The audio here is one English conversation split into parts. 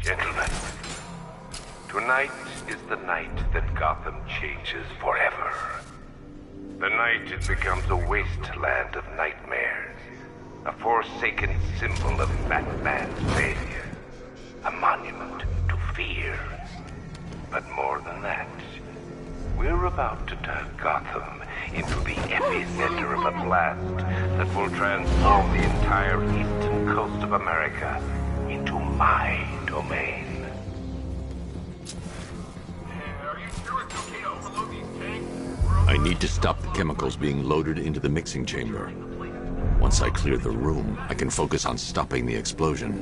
Gentlemen, tonight is the night that Gotham changes forever. The night it becomes a wasteland of nightmares, a forsaken symbol of Batman's failure, a monument to fear. But more than that, we're about to turn Gotham into the epicenter of a blast that will transform the entire eastern coast of America into my domain. Are you sure it's okay to overload these tanks? I need to stop the chemicals being loaded into the mixing chamber. Once I clear the room, I can focus on stopping the explosion.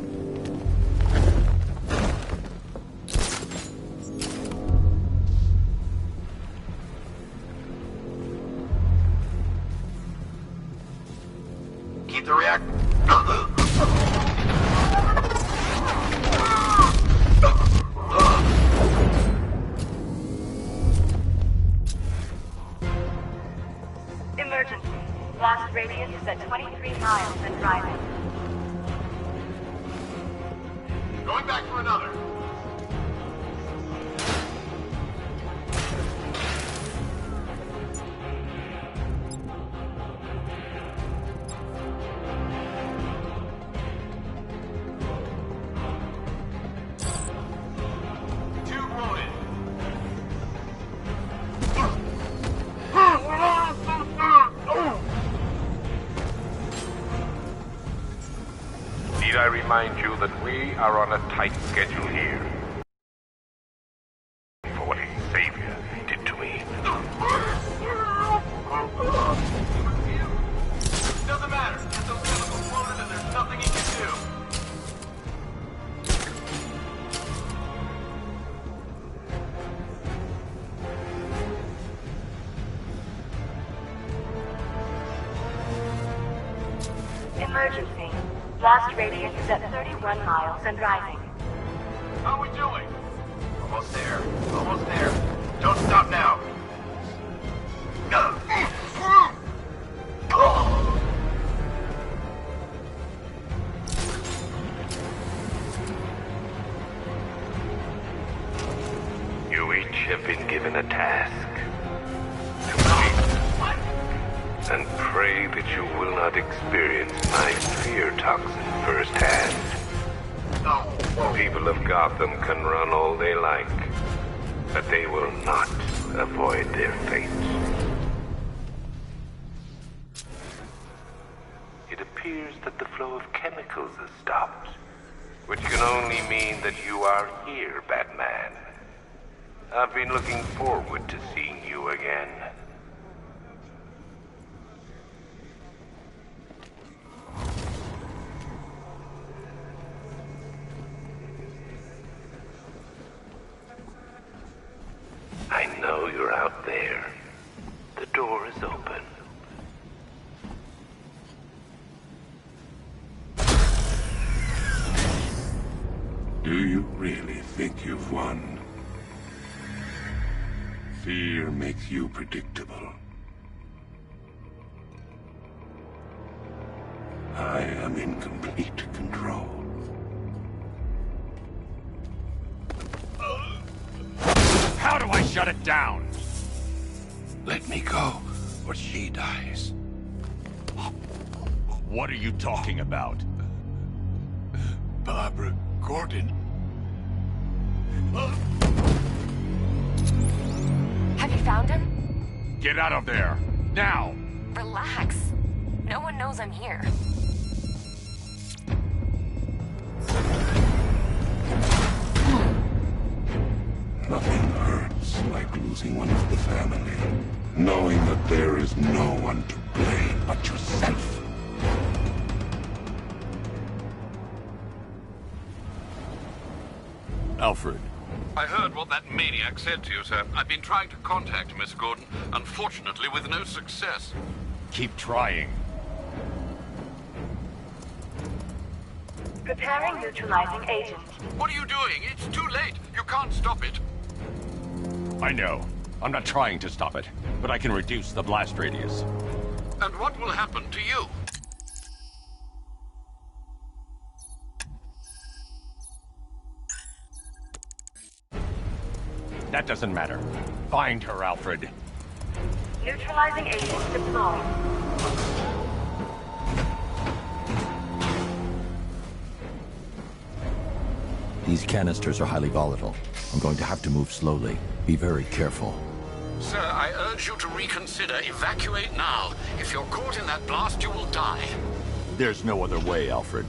Keep the reactor. Emergency. Blast radius is at 23 miles and rising. Going back for another. Two wounded. Need I remind you that we are on a tight schedule here? For what his savior did to me. Doesn't matter. Get those chemicals loaded and there's nothing he can do. Emergency. Blast radius is at 31 miles and rising. How are we doing? Almost there. Almost there. Don't stop now. You each have been given a task. Complete. And pray that you will not experience my fear toxin firsthand. The people of Gotham can run all they like, but they will not avoid their fate. It appears that the flow of chemicals has stopped, which can only mean that you are here, Batman. I've been looking forward to seeing you again. I know you're out there. The door is open. Do you really think you've won? Fear makes you predictable. I am in complete control. How do I shut it down? Let me go, or she dies. What are you talking about? Barbara Gordon. Have you found him? Get out of there! Now! Relax. No one knows I'm here. Nothing hurts like losing one of the family. Knowing that there is no one to blame but yourself. Alfred. I heard what that maniac said to you, sir. I've been trying to contact Miss Gordon, unfortunately with no success. Keep trying. Preparing neutralizing agent. What are you doing? It's too late. You can't stop it. I know. I'm not trying to stop it, but I can reduce the blast radius. And what will happen to you? That doesn't matter. Find her, Alfred. Neutralizing agents deployed. These canisters are highly volatile. I'm going to have to move slowly. Be very careful. Sir, I urge you to reconsider. Evacuate now. If you're caught in that blast, you will die. There's no other way, Alfred.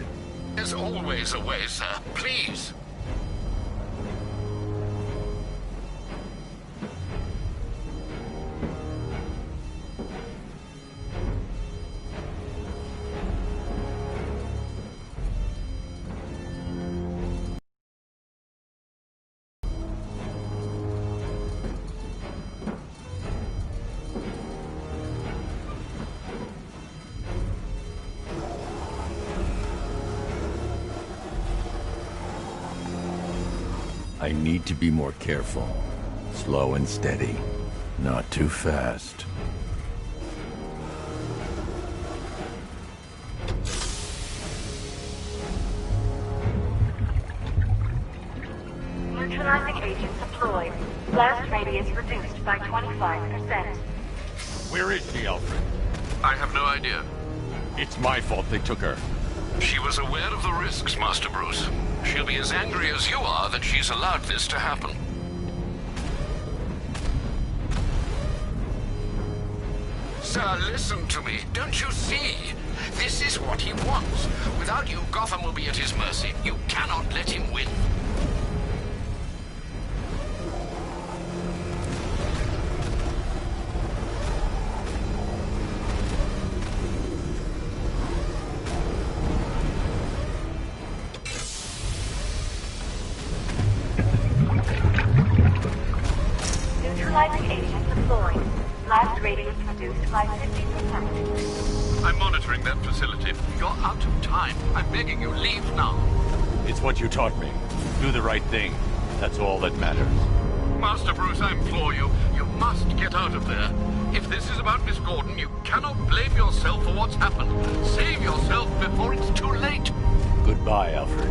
There's always a way, sir. Please. I need to be more careful. Slow and steady. Not too fast. Neutralizing agents deployed. Blast radius reduced by 25%. Where is she, Alfred? I have no idea. It's my fault they took her. She was aware of the risks, Master Bruce. She'll be as angry as you are that she's allowed this to happen. Sir, listen to me. Don't you see? This is what he wants. Without you, Gotham will be at his mercy. You cannot let him win. Neutralizing agent deployed. Blast radius reduced by 50%. I'm monitoring that facility. You're out of time. I'm begging you, leave now. It's what you taught me. Do the right thing. That's all that matters. Master Bruce, I implore you, you must get out of there. If this is about Miss Gordon, you cannot blame yourself for what's happened. Save yourself before it's too late. Goodbye, Alfred.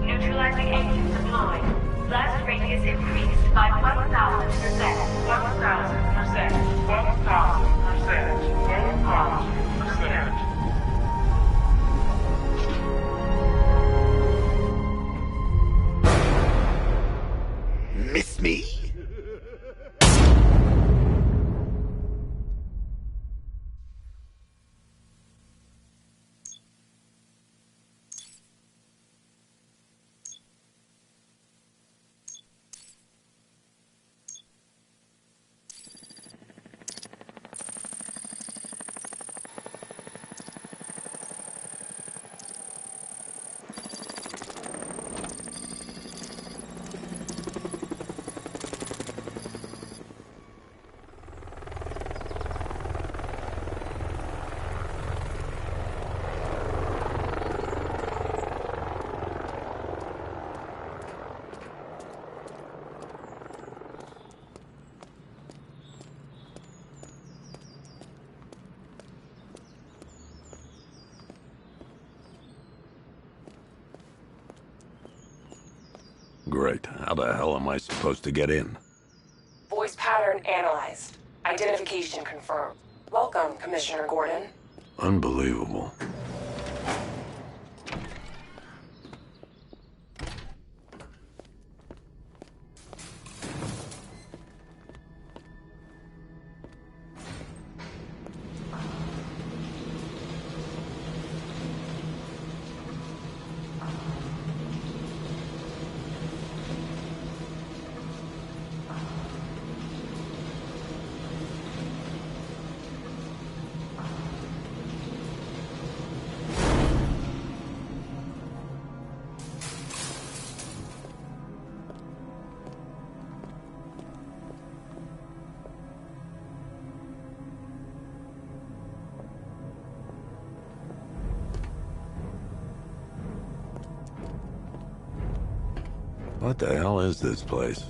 Neutralizing agent deployed. Blast radius increased by 1,000%. 1,000%. 1,000%. 1,000%. Miss me? Great. How the hell am I supposed to get in? Voice pattern analyzed. Identification confirmed. Welcome, Commissioner Gordon. Unbelievable. What the hell is this place?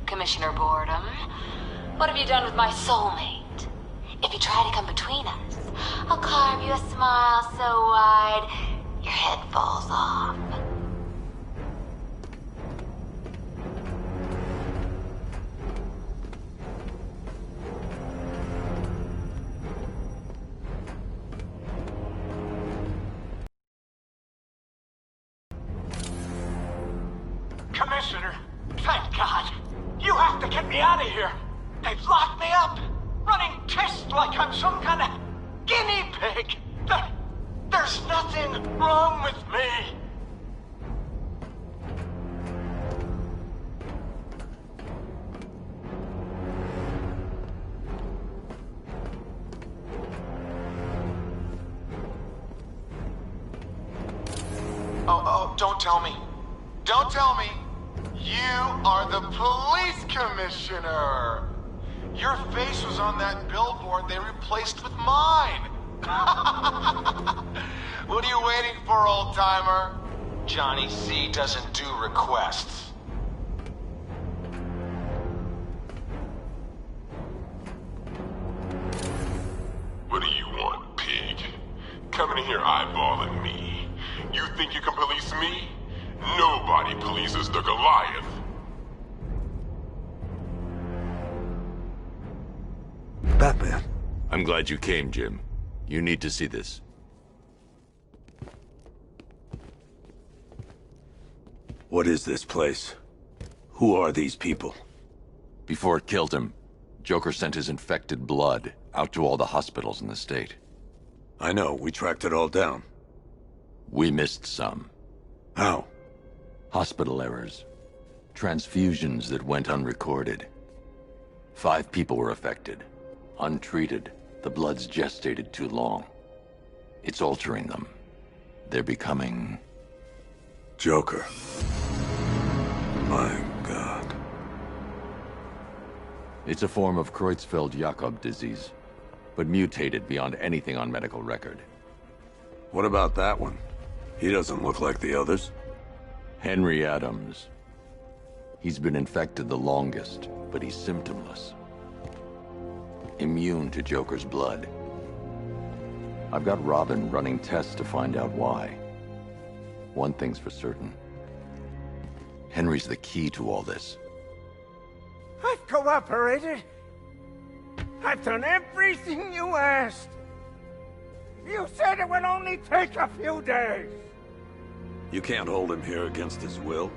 Commissioner Boredom. What have you done with my soulmate? If you try to come between us, I'll carve you a smile so wide, your head falls off. Commissioner, thank God. You have to get me out of here. They've locked me up, running tests like I'm some kind of guinea pig. There's nothing wrong with me. Oh, don't tell me. Don't tell me. You are the police commissioner! Your face was on that billboard they replaced with mine! What are you waiting for, old-timer? Johnny C doesn't do requests. What do you want, pig? Coming in here eyeballing me. You think you can police me? Nobody polices the Goliath. Batman. I'm glad you came, Jim. You need to see this. What is this place? Who are these people? Before it killed him, Joker sent his infected blood out to all the hospitals in the state. I know, we tracked it all down. We missed some. How? Hospital errors. Transfusions that went unrecorded. 5 people were affected. Untreated, the blood's gestated too long. It's altering them. They're becoming... Joker. My God. It's a form of Creutzfeldt-Jakob disease, but mutated beyond anything on medical record. What about that one? He doesn't look like the others. Henry Adams. He's been infected the longest, but he's symptomless. Immune to Joker's blood. I've got Robin running tests to find out why. One thing's for certain. Henry's the key to all this. I've cooperated. I've done everything you asked. You said it would only take a few days. You can't hold him here against his will.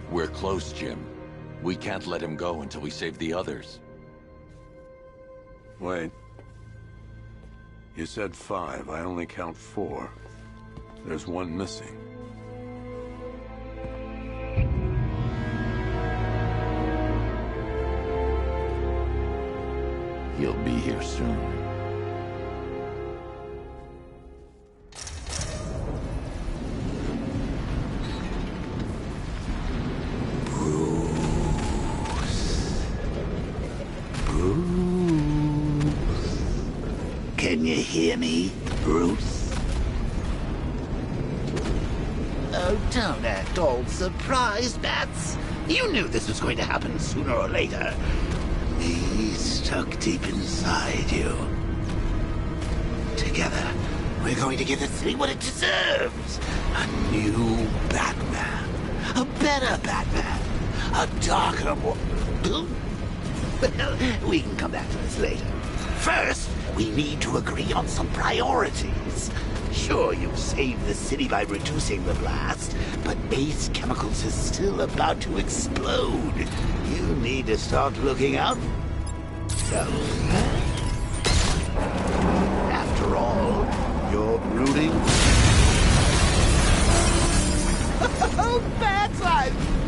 We're close, Jim. We can't let him go until we save the others. Wait. You said 5. I only count 4. There's one missing. He'll be here soon. Can you hear me, Bruce? Oh, don't act all surprised, Bats. You knew this was going to happen sooner or later. Me stuck deep inside you. Together, we're going to give the city what it deserves. A new Batman. A better Batman. A darker one. Well, we can come back to this later. First, we need to agree on some priorities. Sure, you've saved the city by reducing the blast, but Ace Chemicals is still about to explode. You need to start looking out. After all, you're brooding.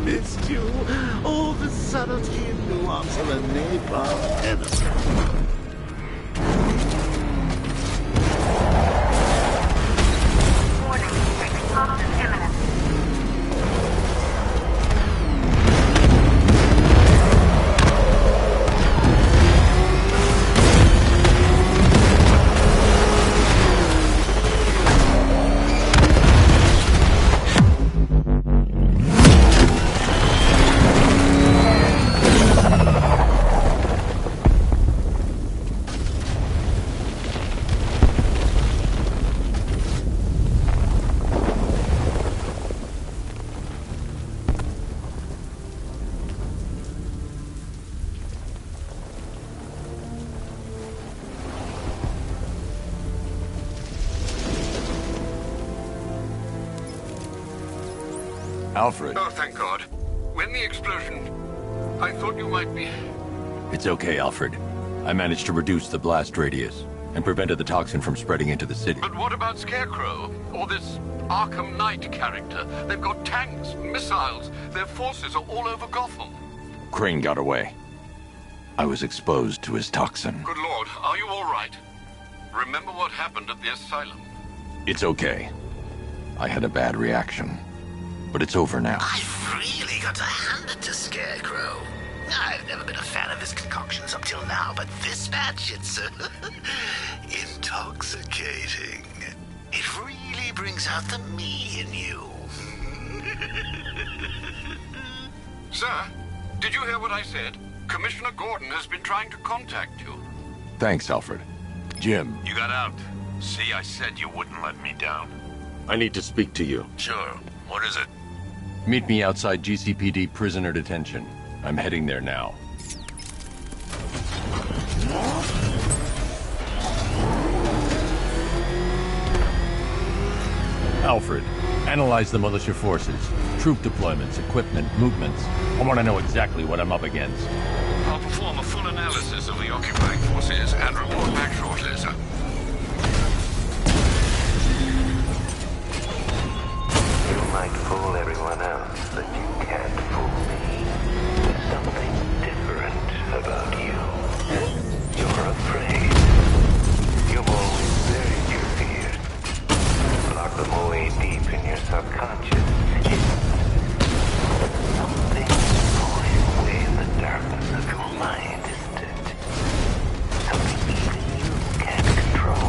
missed you. All the subtlety and nuance of a napalm enemy. Alfred. Oh, thank God. When the explosion... I thought you might be... It's okay, Alfred. I managed to reduce the blast radius and prevented the toxin from spreading into the city. But what about Scarecrow? Or this Arkham Knight character? They've got tanks, missiles. Their forces are all over Gotham. Crane got away. I was exposed to his toxin. Good Lord, are you all right? Remember what happened at the asylum? It's okay. I had a bad reaction. But it's over now. I've really got to hand it to Scarecrow. I've never been a fan of his concoctions up till now, but this match, it's intoxicating. It really brings out the me in you. Sir, did you hear what I said? Commissioner Gordon has been trying to contact you. Thanks, Alfred. Jim. You got out. See, I said you wouldn't let me down. I need to speak to you. Sure. What is it? Meet me outside GCPD prisoner detention. I'm heading there now. Alfred, analyze the militia forces, troop deployments, equipment, movements. I want to know exactly what I'm up against. I'll perform a full analysis of the occupying forces and report back shortly, sir. You might fool everyone else, but you can't fool me. There's something different about you. You're afraid. You've always buried your fears. Lock them away deep in your subconscious. Something gnawing away in the darkness of your mind, isn't it? Something even you can't control.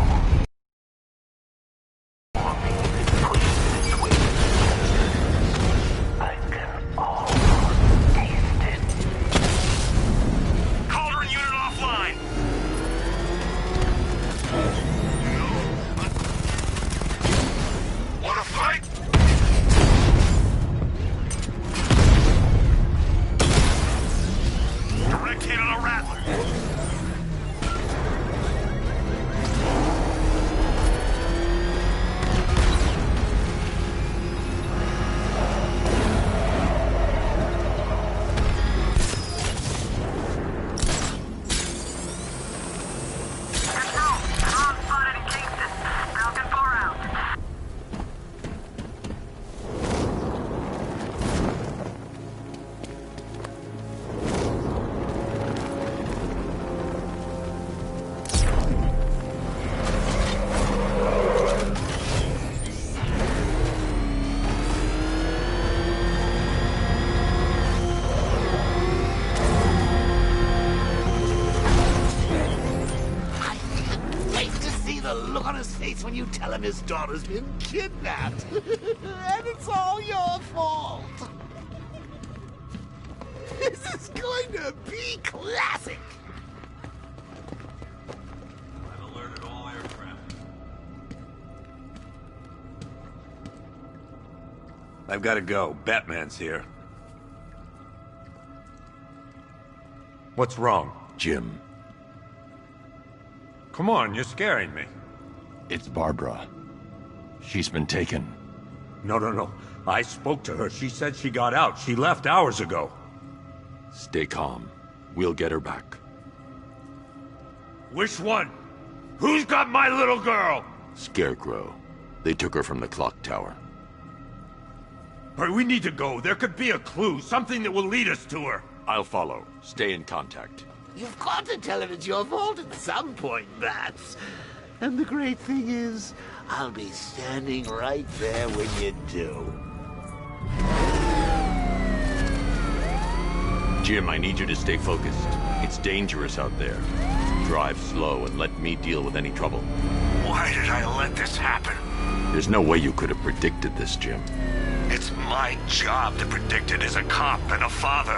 When you tell him his daughter's been kidnapped. And it's all your fault. This is going to be classic. I've alerted all aircraft. I've got to go. Batman's here. What's wrong? Jim. Come on, you're scaring me. It's Barbara. She's been taken. No. I spoke to her. She said she got out. She left hours ago. Stay calm. We'll get her back. Which one? Who's got my little girl? Scarecrow. They took her from the clock tower. Hurry, we need to go. There could be a clue, something that will lead us to her. I'll follow. Stay in contact. You've got to tell him it's your fault at some point, Bats. And the great thing is, I'll be standing right there when you do. Jim, I need you to stay focused. It's dangerous out there. Drive slow and let me deal with any trouble. Why did I let this happen? There's no way you could have predicted this, Jim. It's my job to predict it as a cop and a father.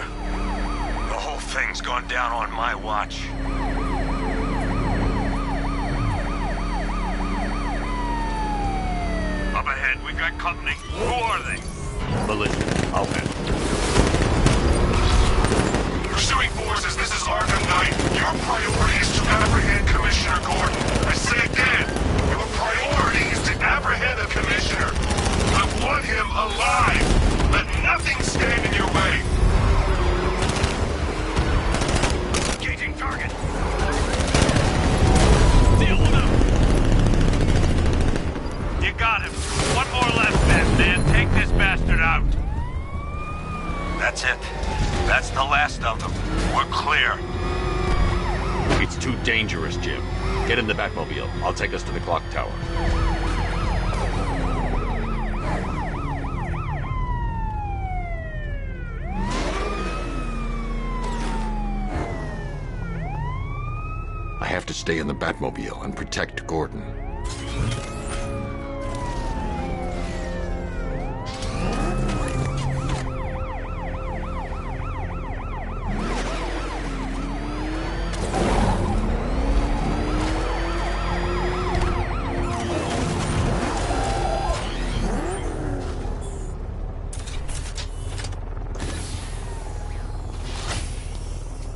The whole thing's gone down on my watch. Up ahead, we got company. Who are they? Militia. I'll handle it. Pursuing forces, this is Arkham Knight. Your priority is to apprehend Commissioner Gordon. I say again, your priority is to apprehend the Commissioner. I want him alive. Let nothing stand in your way. Engaging target. Deal with him. You got him. One more left, man. Take this bastard out. That's it. That's the last of them. We're clear. It's too dangerous, Jim. Get in the Batmobile. I'll take us to the clock tower. I have to stay in the Batmobile and protect Gordon.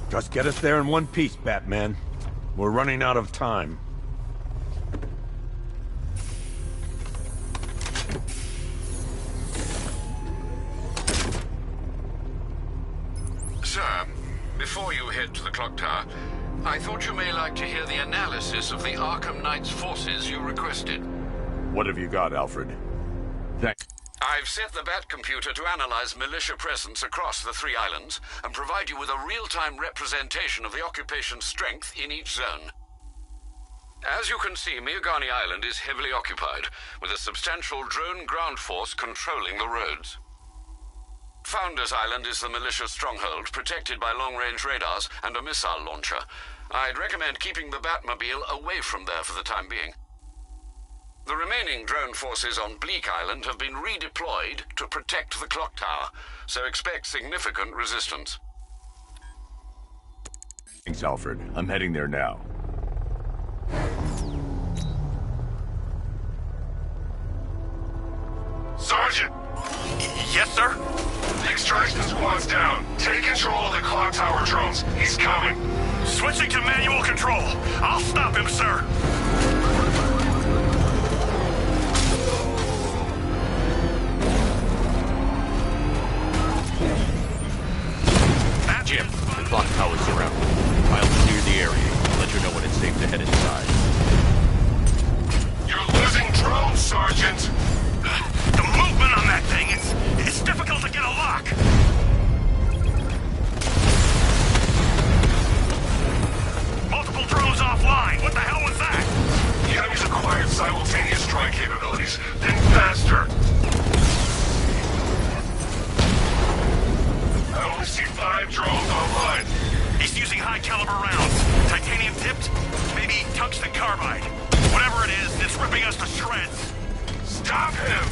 Just get us there in one piece, Batman. We're running out of time. Sir, before you head to the clock tower, I thought you may like to hear the analysis of the Arkham Knight's forces you requested. What have you got, Alfred? I've set the Bat computer to analyze militia presence across the 3 islands and provide you with a real-time representation of the occupation's strength in each zone. As you can see, Miagani Island is heavily occupied, with a substantial drone ground force controlling the roads. Founders Island is the militia stronghold, protected by long-range radars and a missile launcher. I'd recommend keeping the Batmobile away from there for the time being. The remaining drone forces on Bleak Island have been redeployed to protect the clock tower, so expect significant resistance. Thanks, Alfred. I'm heading there now. Sergeant! Yes, sir? The extraction squad's down. Take control of the clock tower drones. He's coming. Switching to manual control. I'll stop him, sir. Jim, the clock tower's surrounded. I'll clear the area. I'll let you know when it's safe to head inside. You're losing drones, Sergeant! The movement on that thing, it's difficult to get a lock. Multiple drones offline. What the hell was that? The enemy's acquired simultaneous strike capabilities. Think faster! I only see 5 drones online. He's using high-caliber rounds. Titanium tipped? Maybe tungsten carbide. Whatever it is, it's ripping us to shreds. Stop him!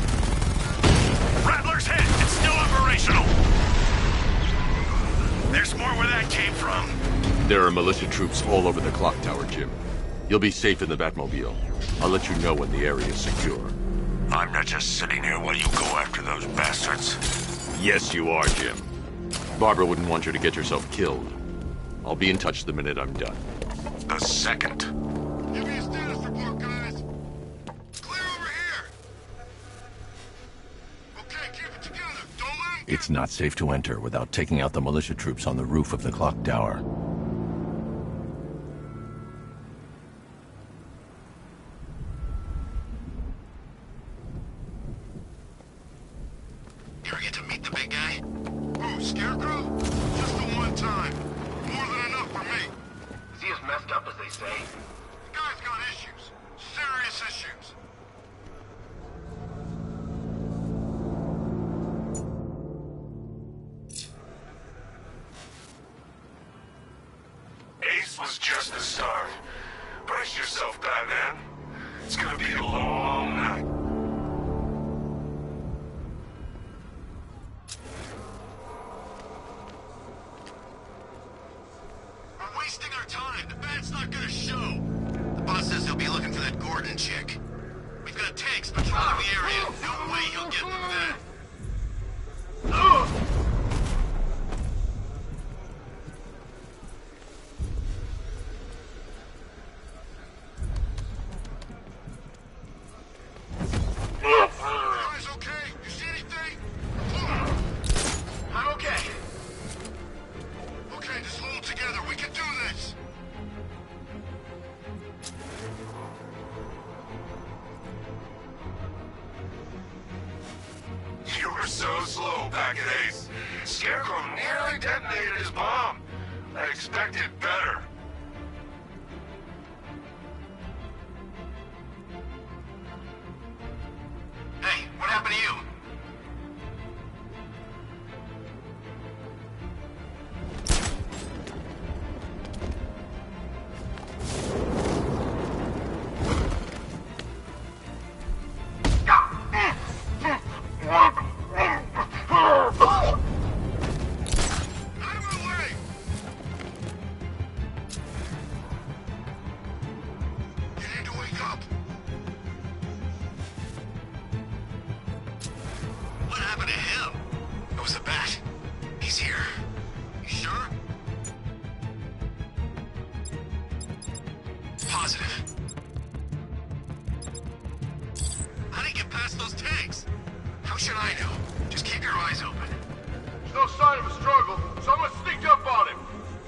Rattler's hit! It's still operational! There's more where that came from. There are militia troops all over the clock tower, Jim. You'll be safe in the Batmobile. I'll let you know when the area is secure. I'm not just sitting here while you go after those bastards. Yes, you are, Jim. Barbara wouldn't want you to get yourself killed. I'll be in touch the minute I'm done. The second. Give me a status report, guys. Clear over here. Okay, keep it together. Don't let him... It's not safe to enter without taking out the militia troops on the roof of the clock tower. Harriet, big guy? Who, Scarecrow? Just the one time. More than enough for me. Is he as messed up as they say? The guy's got issues. Serious issues. Ace was just the start. Brace yourself, Batman. It's gonna be a long night. We're wasting our time. The Bat's not gonna show. The boss says he'll be looking for that Gordon chick. We've got tanks patrolling the area. No way he'll get through that. Guys, okay? You see anything? I'm okay. Okay, just hold together. We can do this. You were so slow back at Ace. Scarecrow nearly detonated his bomb. I expected better. Hey, what happened to you? What happened to him? It was the Bat. He's here. You sure? Positive. How did he get past those tanks? How should I know? Just keep your eyes open. There's no sign of a struggle. Someone sneaked up on him.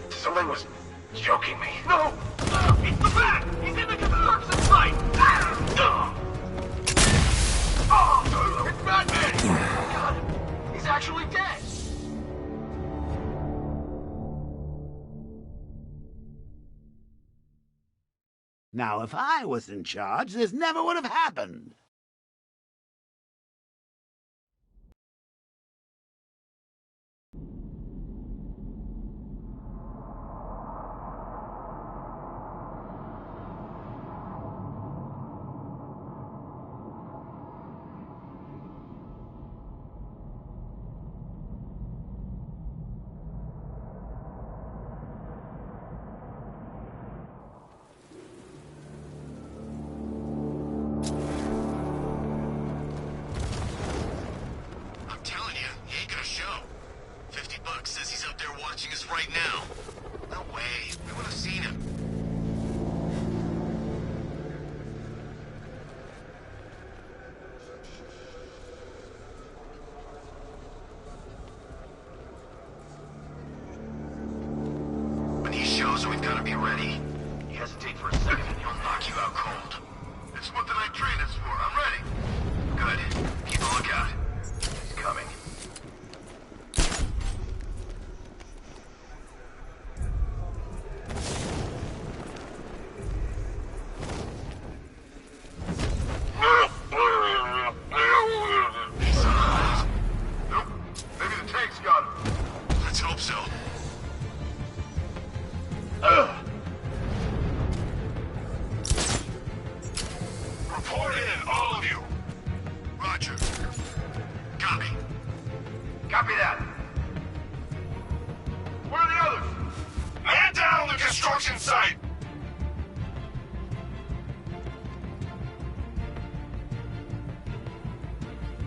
Someone was joking me. No! It's the Bat! He's in the construction site! Oh, it's Batman! God, he's actually dead! Now, if I was in charge, this never would have happened. I'm telling you, he ain't gonna show. $50 says he's up there watching us right now. No way. We would have seen him. When he shows, we've got to be ready. You hesitate for a second and he'll knock you out cold. It's what the night train is for. I'm ready. Good. Keep a lookout. He's coming. He's alive. Nope. Maybe the tank's got him. Let's hope so. Report in, all of you. Roger. Copy. Copy that. Where are the others? Man down the construction site.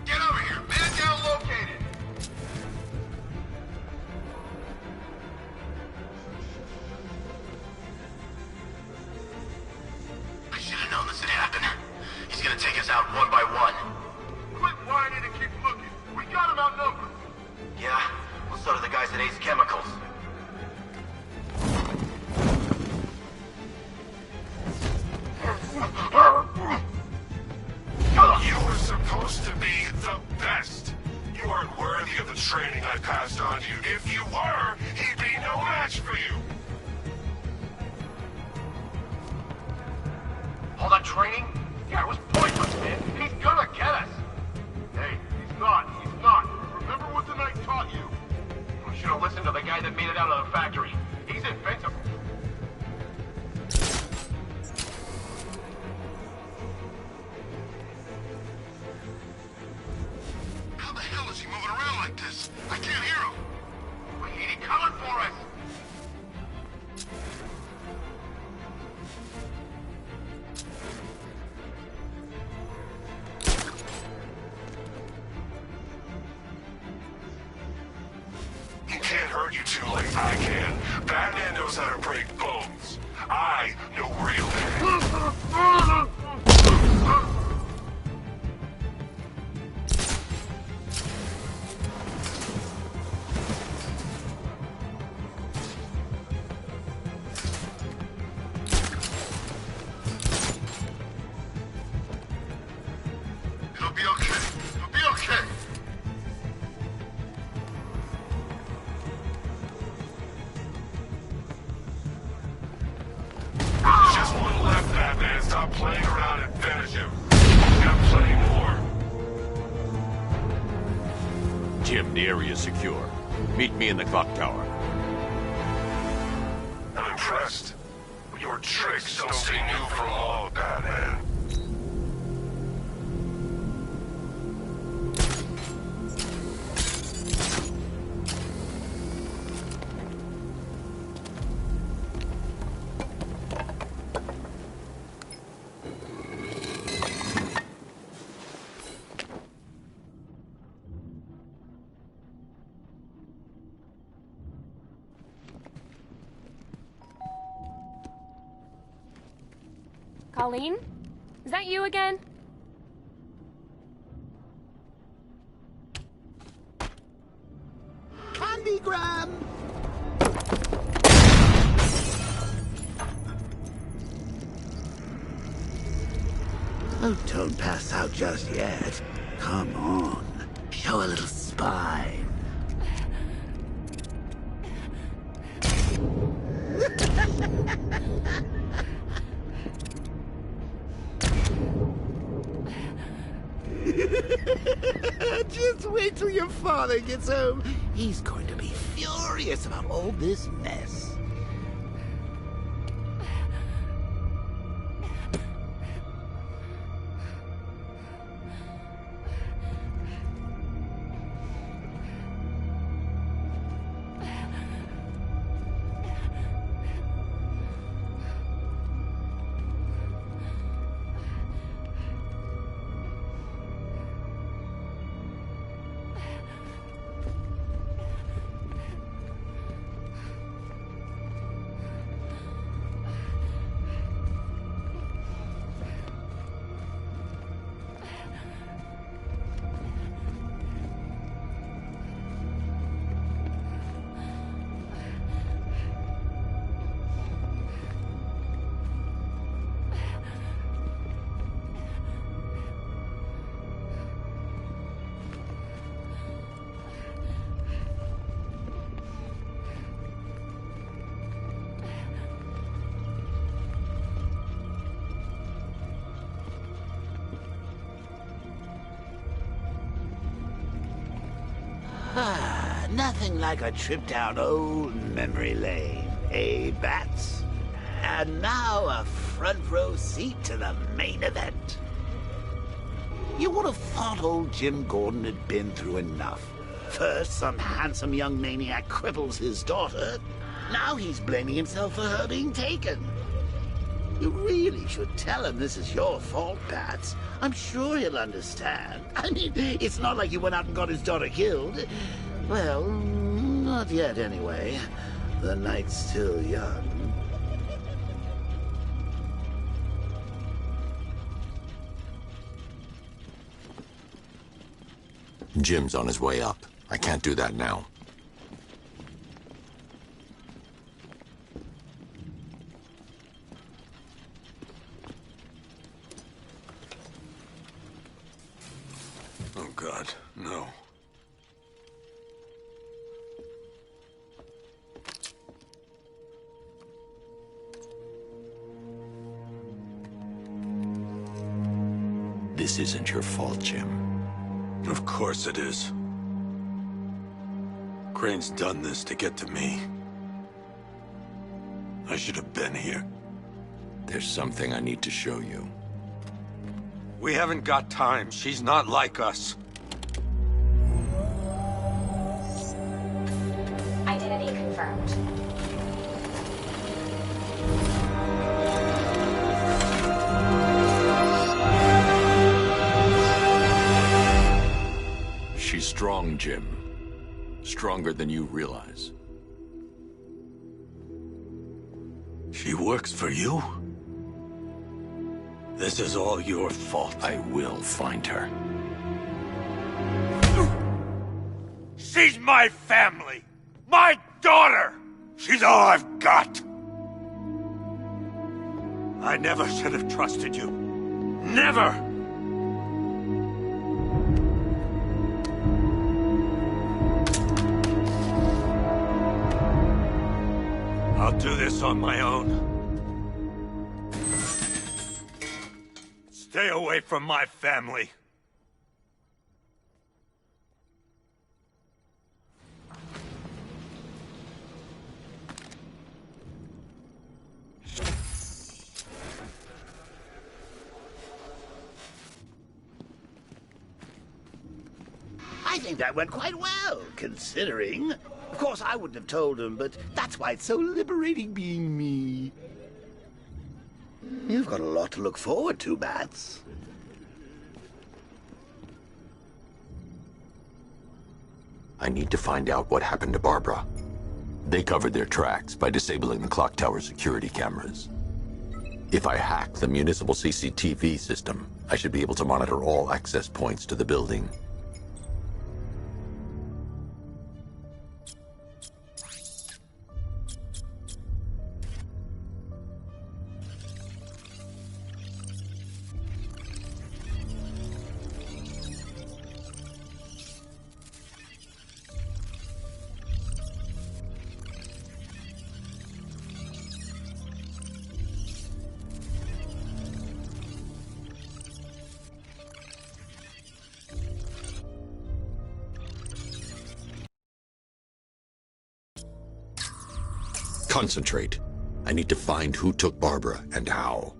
Get over here. Man down located. I should have known this would happen. He's gonna take us out one by one. Quit whining and keep looking. We got him outnumbered. Yeah, well, so do the guys at Ace Chemicals. You were supposed to be the best. You aren't worthy worthy of the training I passed on to you. If you were, he'd be no match for you. All that training? Yeah, it was pointless, man. He's gonna get us. Hey, he's not. He's not. Remember what the Knight taught you. We should have listened to the guy that made it out of the factory. He's invincible. How the hell is he moving around like this? I can't hear him. Wait, ain't he coming for us? He can't hurt you two like I can. Batman knows how to break bones. I know real man. It'll be okay. It'll be okay. Just one left, Batman. Stop playing around and finish him. He's got plenty more. Jim, the area is secure. Meet me in the clock tower. I'm impressed. But your tricks don't stay new for long, Batman. Colleen? Is that you again? Candygram! Oh, don't pass out just yet. Come on. Show a little spine. Just wait till your father gets home. He's going to be furious about all this mess. Nothing like a trip down old memory lane, eh, Bats? And now a front row seat to the main event. You would have thought old Jim Gordon had been through enough. First, some handsome young maniac cripples his daughter. Now he's blaming himself for her being taken. You really should tell him this is your fault, Bats. I'm sure he'll understand. I mean, it's not like you went out and got his daughter killed. Well, not yet anyway. The night's still young. Jim's on his way up. I can't do that now. Oh, God, no. This isn't your fault, Jim. Of course it is. Crane's done this to get to me. I should have been here. There's something I need to show you. We haven't got time. She's not like us. Identity confirmed. She's strong, Jim. Stronger than you realize. She works for you? This is all your fault. I will find her. She's my family! My daughter! She's all I've got! I never should have trusted you. Never! I'll do this on my own. Stay away from my family. I think that went quite well, considering. Of course, I wouldn't have told him, but that's why it's so liberating being me. You've got a lot to look forward to, Bats. I need to find out what happened to Barbara. They covered their tracks by disabling the clock tower security cameras. If I hack the municipal CCTV system, I should be able to monitor all access points to the building. Concentrate. I need to find who took Barbara and how.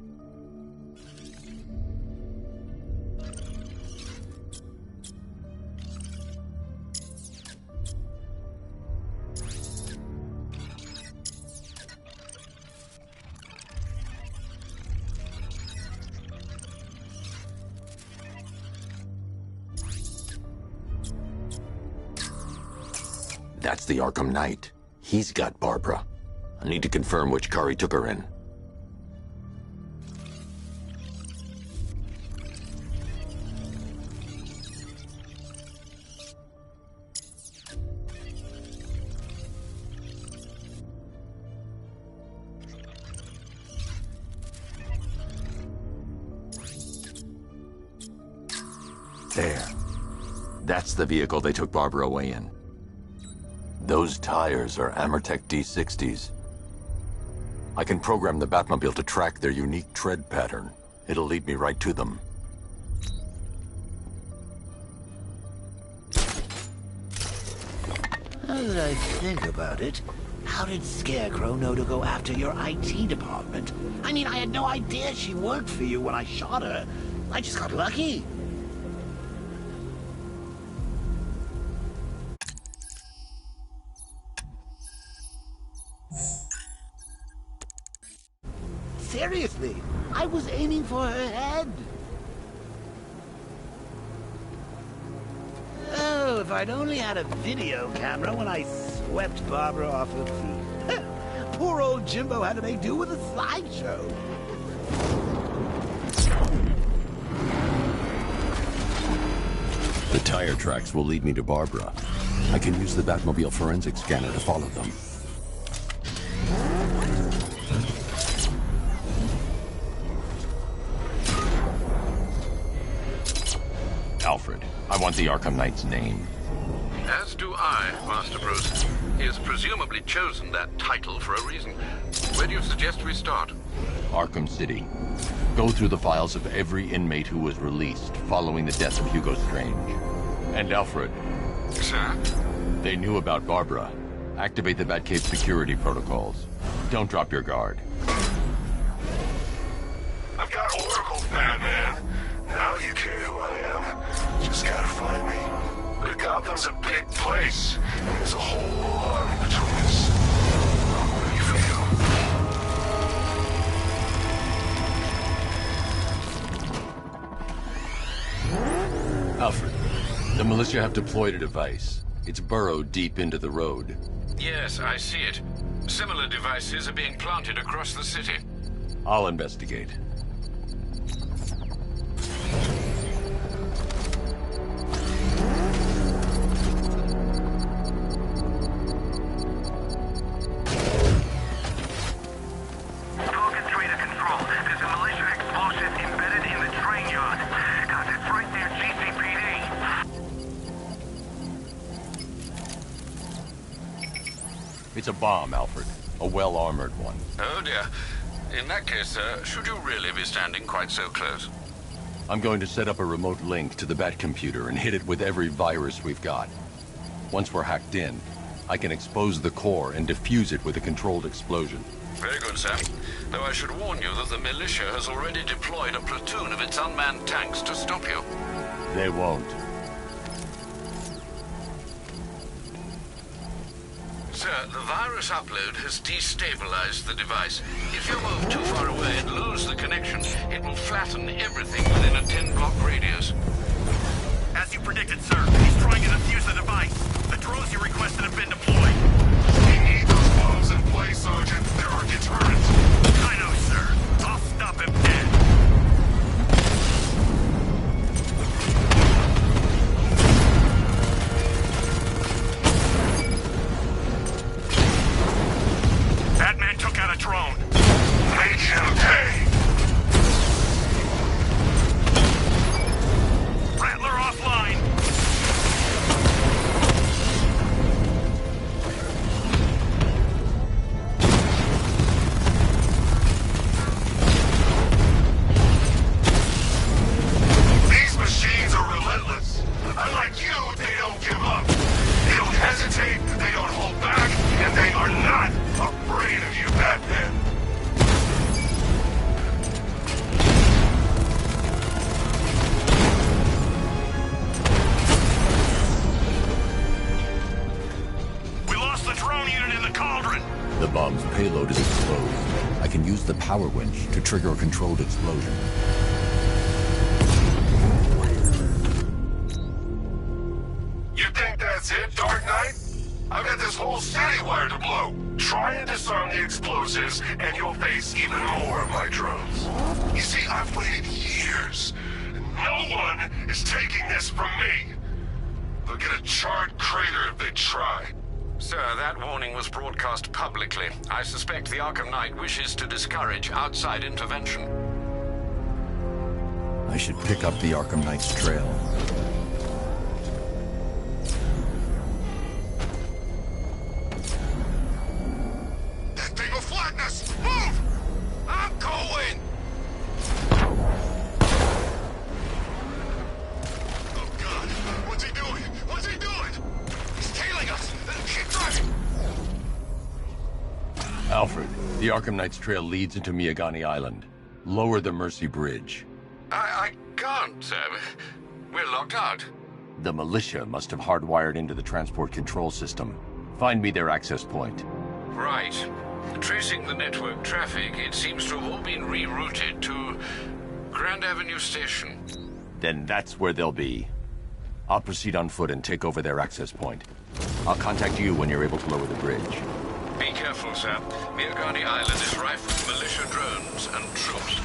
That's the Arkham Knight. He's got Barbara. I need to confirm which car he took her in. There. That's the vehicle they took Barbara away in. Those tires are Amertech D60s. I can program the Batmobile to track their unique tread pattern. It'll lead me right to them. Now that I think about it, how did Scarecrow know to go after your IT department? I mean, I had no idea she worked for you when I shot her. I just got lucky. Seriously, I was aiming for her head. Oh, if I'd only had a video camera when I swept Barbara off her feet. Poor old Jimbo had to make do with a slideshow. The tire tracks will lead me to Barbara. I can use the Batmobile forensic scanner to follow them. Alfred, I want the Arkham Knight's name. As do I, Master Bruce. He has presumably chosen that title for a reason. Where do you suggest we start? Arkham City. Go through the files of every inmate who was released following the death of Hugo Strange. And Alfred. Sir? They knew about Barbara. Activate the Batcave security protocols. Don't drop your guard. I've got oracles, Batman. Now you care who I am. Just gotta find me. But Gotham's a big place, and there's a whole army between us. I'm ready for you. Alfred, the militia have deployed a device. It's burrowed deep into the road. Yes, I see it. Similar devices are being planted across the city. I'll investigate. It's a bomb, Alfred. A well-armored one. Oh dear. In that case, should you really be standing quite so close? I'm going to set up a remote link to the Batcomputer and hit it with every virus we've got. Once we're hacked in, I can expose the core and defuse it with a controlled explosion. Very good, sir. Though I should warn you that the militia has already deployed a platoon of its unmanned tanks to stop you. They won't. Sir, the virus upload has destabilized the device. If you move too far away and lose the connection, it will flatten everything within a 10-block radius. As you predicted, sir, he's trying to defuse the device. The drones you requested have been deployed. We need those bombs in place, Sergeant. There are deterrents. I know, sir. I'll stop him dead. Batman took out a drone. Make him pay. Rattler offline. These machines are relentless. Unlike you, they don't give up. They don't hesitate, they don't hold back, and they are not afraid of you, Batman. We lost the drone unit in the cauldron. The bomb's payload is exposed. I can use the power winch to trigger a controlled explosion. You think that's it, Dark Knight? I've got this whole city wired to blow. Try and disarm the explosives, and you'll face even more of my drones. You see, I've waited years. No one is taking this from me. They'll get a charred crater if they try. Sir, that warning was broadcast publicly. I suspect the Arkham Knight wishes to discourage outside intervention. I should pick up the Arkham Knight's trail. That thing will flatten us! Move! I'm going! Oh, God. What's he doing? What's he doing? He's tailing us! Keep driving! Alfred, the Arkham Knight's trail leads into Miagani Island. Lower the Mercy Bridge. I can't, sir. We're locked out. The militia must have hardwired into the transport control system. Find me their access point. Right. Tracing the network traffic, it seems to have all been rerouted to Grand Avenue Station. Then that's where they'll be. I'll proceed on foot and take over their access point. I'll contact you when you're able to lower the bridge. Be careful, sir. Miagani Island is rife with militia drones and troops.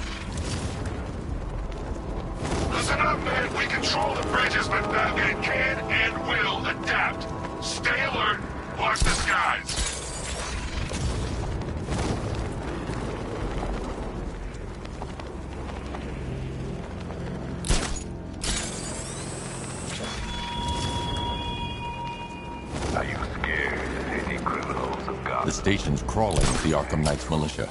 Listen up, man. We control the bridges, but Batman can and will adapt. Stay alert. Watch the skies. Are you scared of any criminals of Gotham? The station's crawling with the Arkham Knight's militia.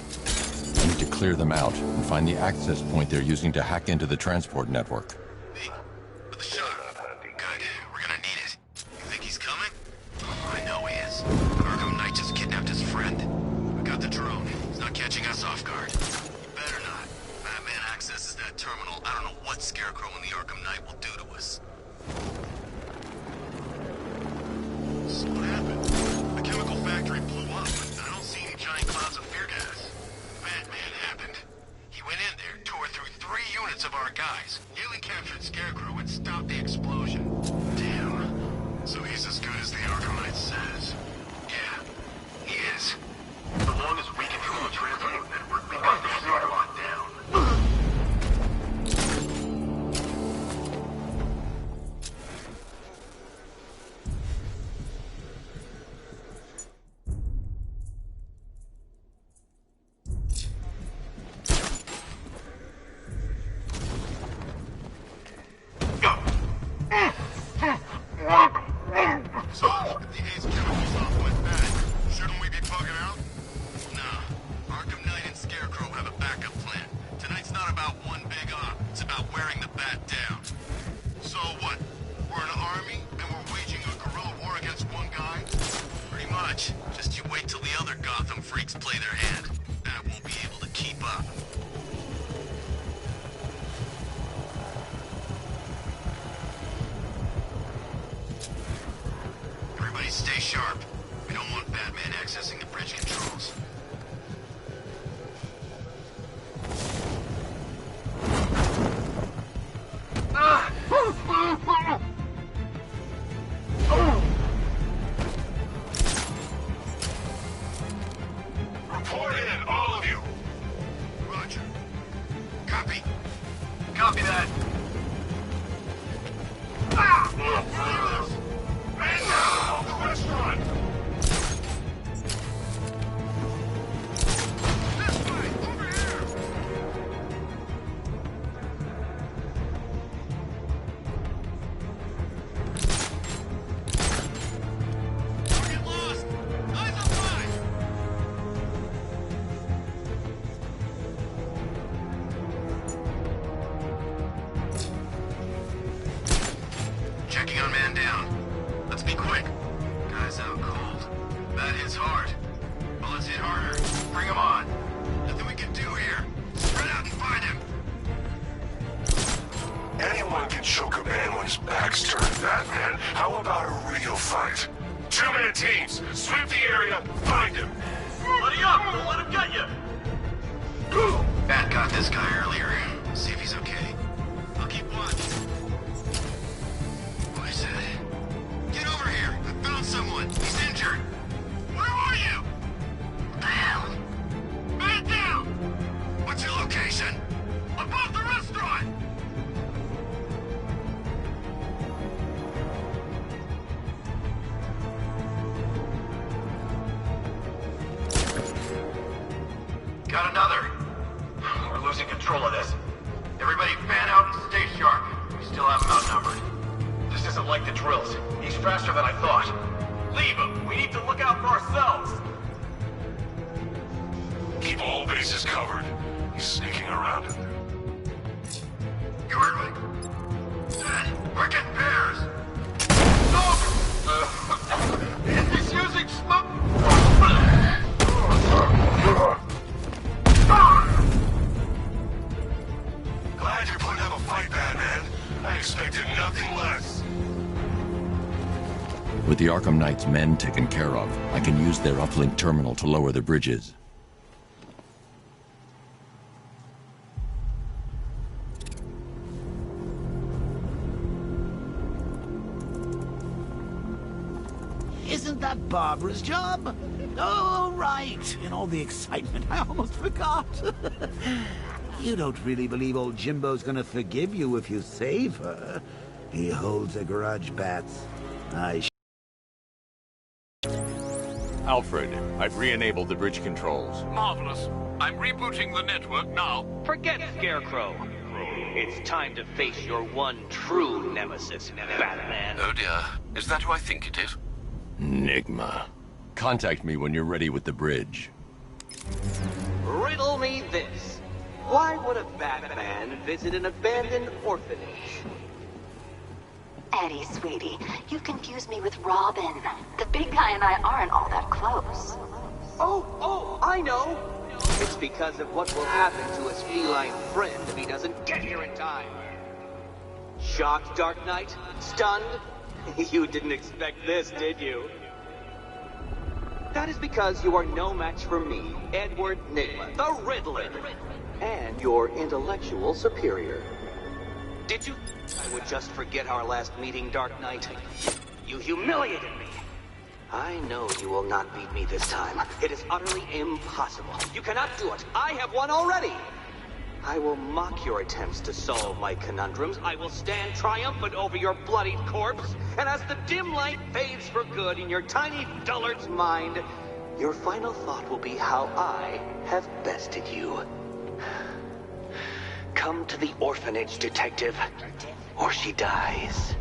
I need to clear them out and find the access point they're using to hack into the transport network. With the shot. Good. We're gonna need it. You think he's coming? Oh, I know he is. Arkham Knight just kidnapped his friend. We got the drone. He's not catching us off guard. He better not. Batman accesses that terminal. I don't know what Scarecrow and the Arkham Knight will do to us. So what happened? The chemical factory blew up. I don't see any giant clouds of fear gas. Batman happened. He went in there, tore through 3 units of our guys, nearly captured Scarecrow and stopped the explosion. Damn. So he's as good as the Arkham Knight says. Yeah, he is. As long as we control the transport network, we got this sort of locked down. So, if the Ace chemicals off went bad, shouldn't we be bugging out? Nah. Arkham Knight and Scarecrow have a backup plan. Tonight's not about one big op, it's about wearing the bat down. So what? We're an army, and we're waging a guerrilla war against one guy? Pretty much. Just you wait till the other Gotham freaks play their hand. Bat won't be able to keep up. Everybody stay sharp. We don't want Batman accessing the bridge controls. Report in, all of you. Roger. Copy. Copy that. Man down on the restaurant. This way! Over here! Target lost! Eyes on mine! Checking on man down. Let's be quick. Guy's out cold. That hits hard. Bullets hit harder. Bring him on. Nothing we can do here. Spread out and find him. Anyone can choke a man when his back's turned, Batman. How about a real fight? 2-man teams. Sweep the area. Find him. Buddy up! Don't let him get you! Bat got this guy earlier. See if he's okay. I'll keep watch. What is that? Get over here! I found someone! He's injured! Where are you? What the hell? Man down! What's your location? Above the restaurant! Got another. We're losing control of this. Everybody fan out and stay sharp. We still have him outnumbered. This isn't like the drills. He's faster than I thought. Leave him. We need to look out for ourselves. Keep all bases covered. He's sneaking around in there. You heard me? We're getting pairs! He's using smoke. Glad you're putting up a fight, Batman. I expected nothing less. With the Arkham Knight's men taken care of, I can use their uplink terminal to lower the bridges. Isn't that Barbara's job? Oh, right. In all the excitement, I almost forgot. You don't really believe old Jimbo's gonna forgive you if you save her. He holds a grudge, Bats. Alfred, I've re-enabled the bridge controls. Marvelous. I'm rebooting the network now. Forget Scarecrow. It's time to face your one true nemesis, Batman. Oh dear. Is that who I think it is? Enigma. Contact me when you're ready with the bridge. Riddle riddle me this. Why would a Batman visit an abandoned orphanage? Eddie, sweetie, you've confused me with Robin. The big guy and I aren't all that close. Oh, I know! It's because of what will happen to his feline friend if he doesn't get here in time. Shocked, Dark Knight? Stunned? You didn't expect this, did you? That is because you are no match for me, Edward Nygma, the Riddler, and your intellectual superior. Did you? I would just forget our last meeting, Dark Knight. You humiliated me. I know you will not beat me this time. It is utterly impossible. You cannot do it. I have won already. I will mock your attempts to solve my conundrums. I will stand triumphant over your bloodied corpse. And as the dim light fades for good in your tiny dullard's mind, your final thought will be how I have bested you. Come to the orphanage, detective, or she dies.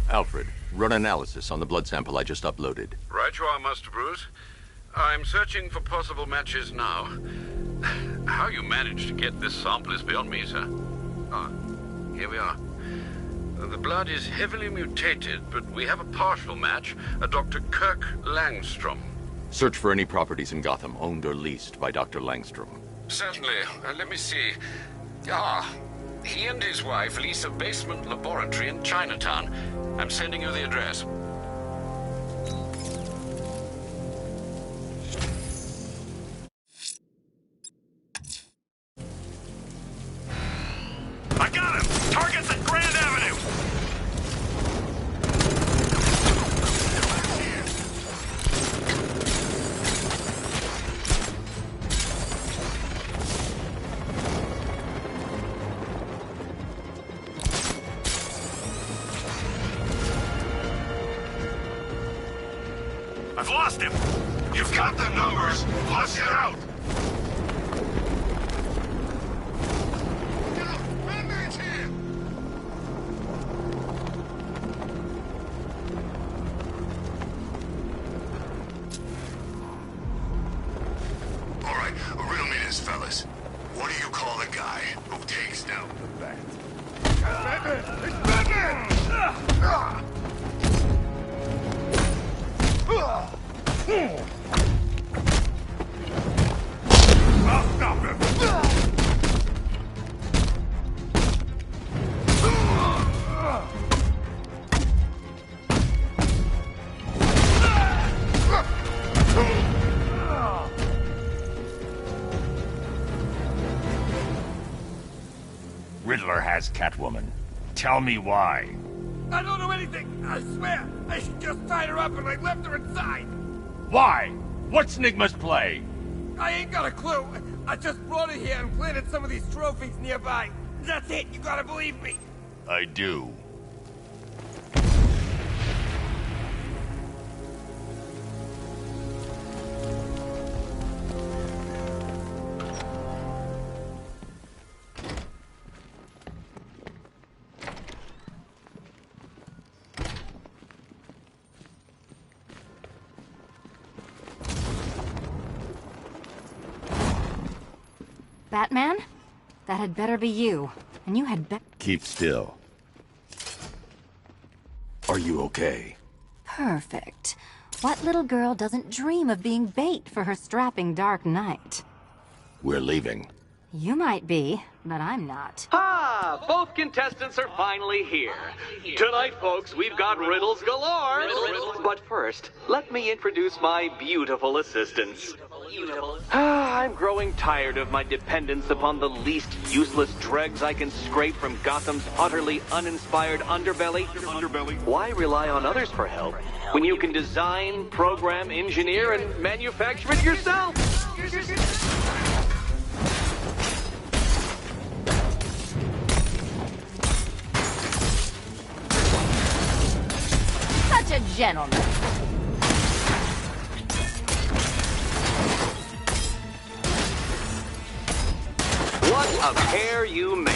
Alfred, run analysis on the blood sample I just uploaded. Right you are, Master Bruce. I'm searching for possible matches now. How you managed to get this sample is beyond me, sir. Ah, here we are. The blood is heavily mutated, but we have a partial match, a Dr. Kirk Langstrom. Search for any properties in Gotham owned or leased by Dr. Langstrom. Certainly. Let me see. Ah, he and his wife lease a basement laboratory in Chinatown. I'm sending you the address. I got him! Target's at Grand Avenue! I've lost him! You've got the numbers! Flush it out! Alright, riddle me this, fellas. What do you call the guy who takes down the bat? Batman! It's Batman! I'll stop him! Riddler has Catwoman. Tell me why. I don't know anything, I swear. I just tied her up and I left her inside. Why? What's Nygma's play? I ain't got a clue. I just brought her here and planted some of these trophies nearby. That's it, you gotta believe me. I do. Batman? That had better be you. And you had better... Keep still. Are you okay? Perfect. What little girl doesn't dream of being bait for her strapping Dark Knight? We're leaving. You might be, but I'm not. Ah, both contestants are finally here. Tonight, folks, we've got riddles galore. But first, let me introduce my beautiful assistants. I'm growing tired of my dependence upon the least useless dregs I can scrape from Gotham's utterly uninspired underbelly. Why rely on others for help when you can design, program, engineer, and manufacture it yourself? Such a gentleman. What a pair you made.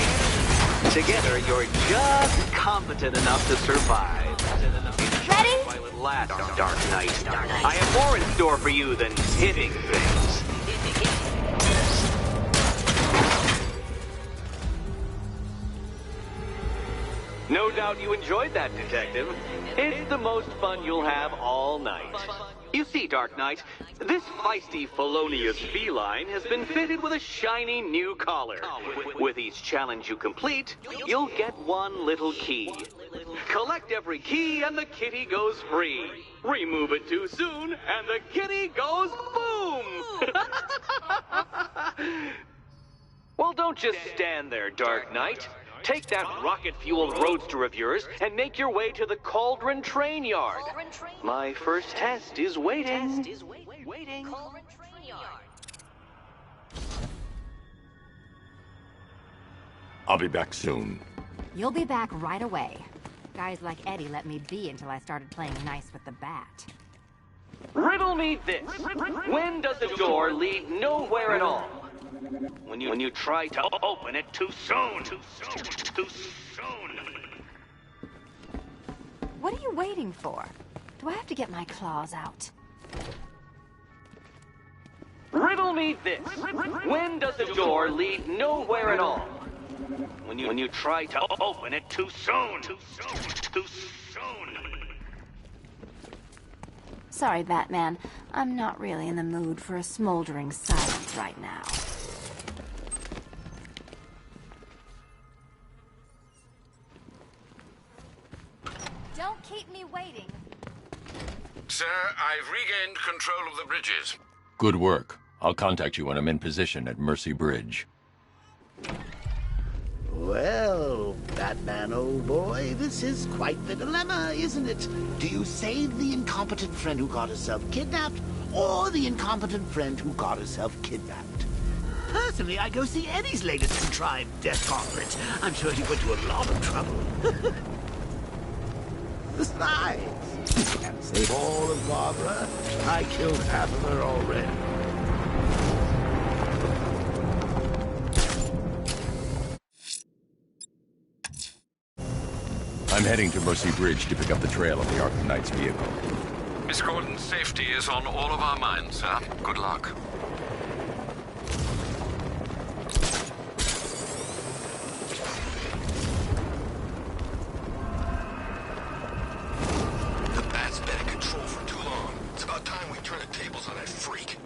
Together, you're just competent enough to survive. Ready? While it lasts, Dark Knight. I have more in store for you than hitting things. No doubt you enjoyed that, Detective. It's the most fun you'll have all night. You see, Dark Knight, this feisty, felonious feline has been fitted with a shiny new collar. With each challenge you complete, you'll get one little key. Collect every key and the kitty goes free. Remove it too soon and the kitty goes boom! Well, don't just stand there, Dark Knight. Take that rocket-fueled roadster of yours and make your way to the Cauldron Train Yard. My first test is waiting. I'll be back soon. You'll be back right away. Guys like Eddie let me be until I started playing nice with the bat. Riddle me this. When does a door lead nowhere at all? When you try to open it too soon. Too soon. What are you waiting for? Do I have to get my claws out? Riddle me this. When does a door lead nowhere at all? When you try to open it too soon. Too soon. Sorry, Batman. I'm not really in the mood for a smoldering silence right now. Don't keep me waiting. Sir, I've regained control of the bridges. Good work. I'll contact you when I'm in position at Mercy Bridge. Well, Batman, old boy, this is quite the dilemma, isn't it? Do you save the incompetent friend who got herself kidnapped, or the incompetent friend who got herself kidnapped? Personally, I go see Eddie's latest contrived death gauntlet. I'm sure he put you a lot of trouble. Besides, you can't save all of Barbara. I killed half of her already. I'm heading to Mercy Bridge to pick up the trail of the Arkham Knight's vehicle. Miss Gordon's safety is on all of our minds, sir. Good luck. The bat's been in control for too long. It's about time we turn the tables on that freak.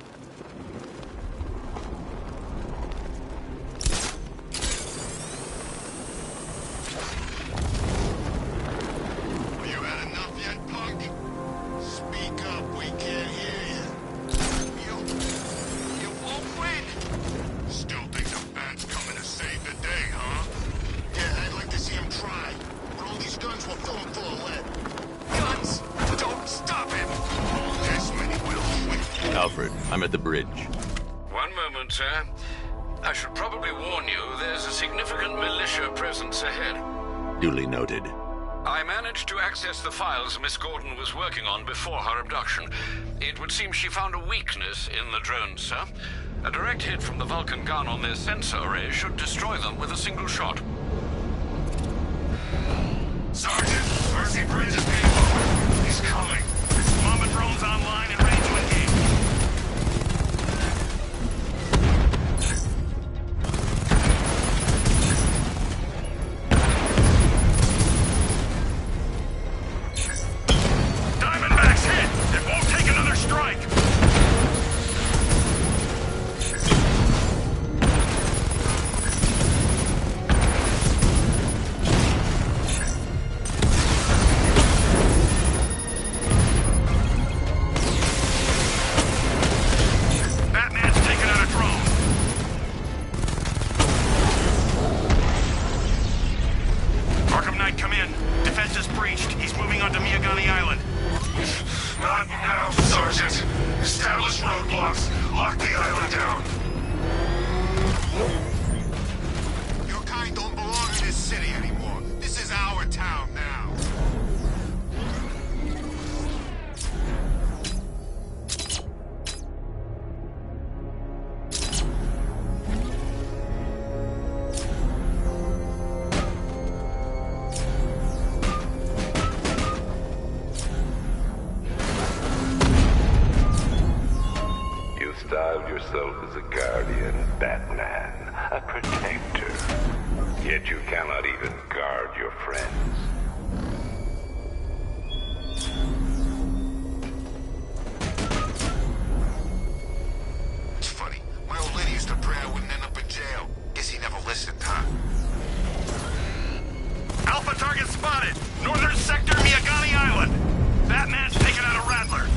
Alfred, I'm at the bridge. One moment, sir. I should probably warn you, there's a significant militia presence ahead. Duly noted. I managed to access the files Miss Gordon was working on before her abduction. It would seem she found a weakness in the drones, sir. A direct hit from the Vulcan gun on their sensor array should destroy them with a single shot. Sergeant, Mercy Bridge is being lowered. He's coming. Mama drone's online and ready to engage. Yagani Island. Not now, Sergeant. Establish roadblocks. Lock the island down. Your kind don't belong in this city anymore. This is our town now. Styled yourself as a guardian, Batman, a protector. Yet you cannot even guard your friends. It's funny. My old lady used to pray I wouldn't end up in jail. Guess he never listened, huh? Alpha target spotted! Northern sector, Yagani Island! Batman's taken out a Rattler.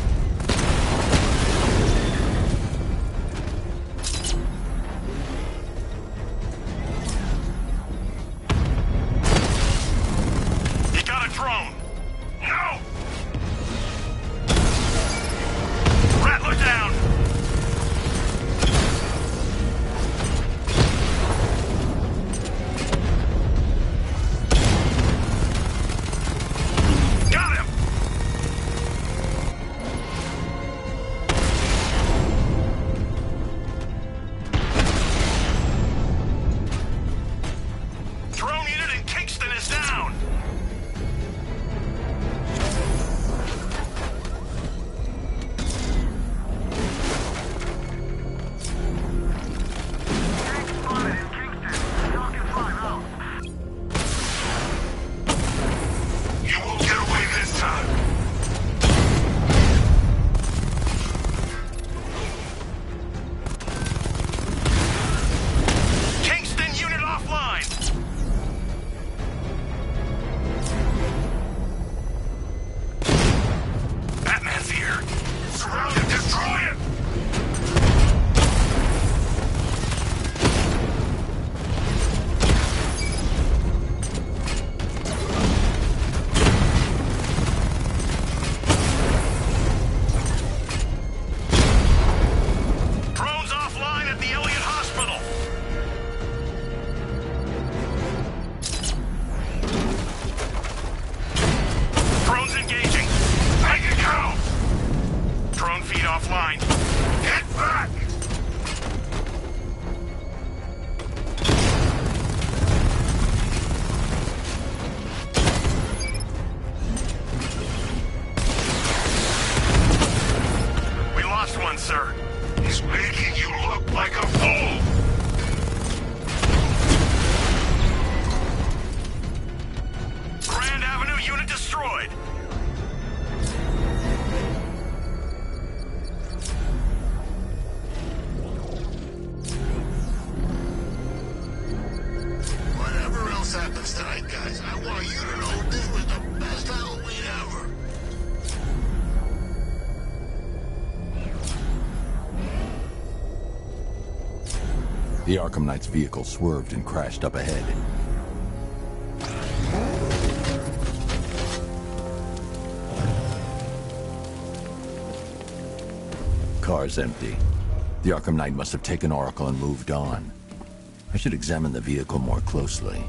Drone! No! Rattler down! Got him! Drone unit in Kingston is down! offline. Get back! We lost one, sir. He's making you look like a fool! Grand Avenue unit destroyed! Whatever else happens tonight, guys, I want you to know this was the best Halloween ever. The Arkham Knight's vehicle swerved and crashed up ahead. Car's empty. The Arkham Knight must have taken Oracle and moved on. I should examine the vehicle more closely.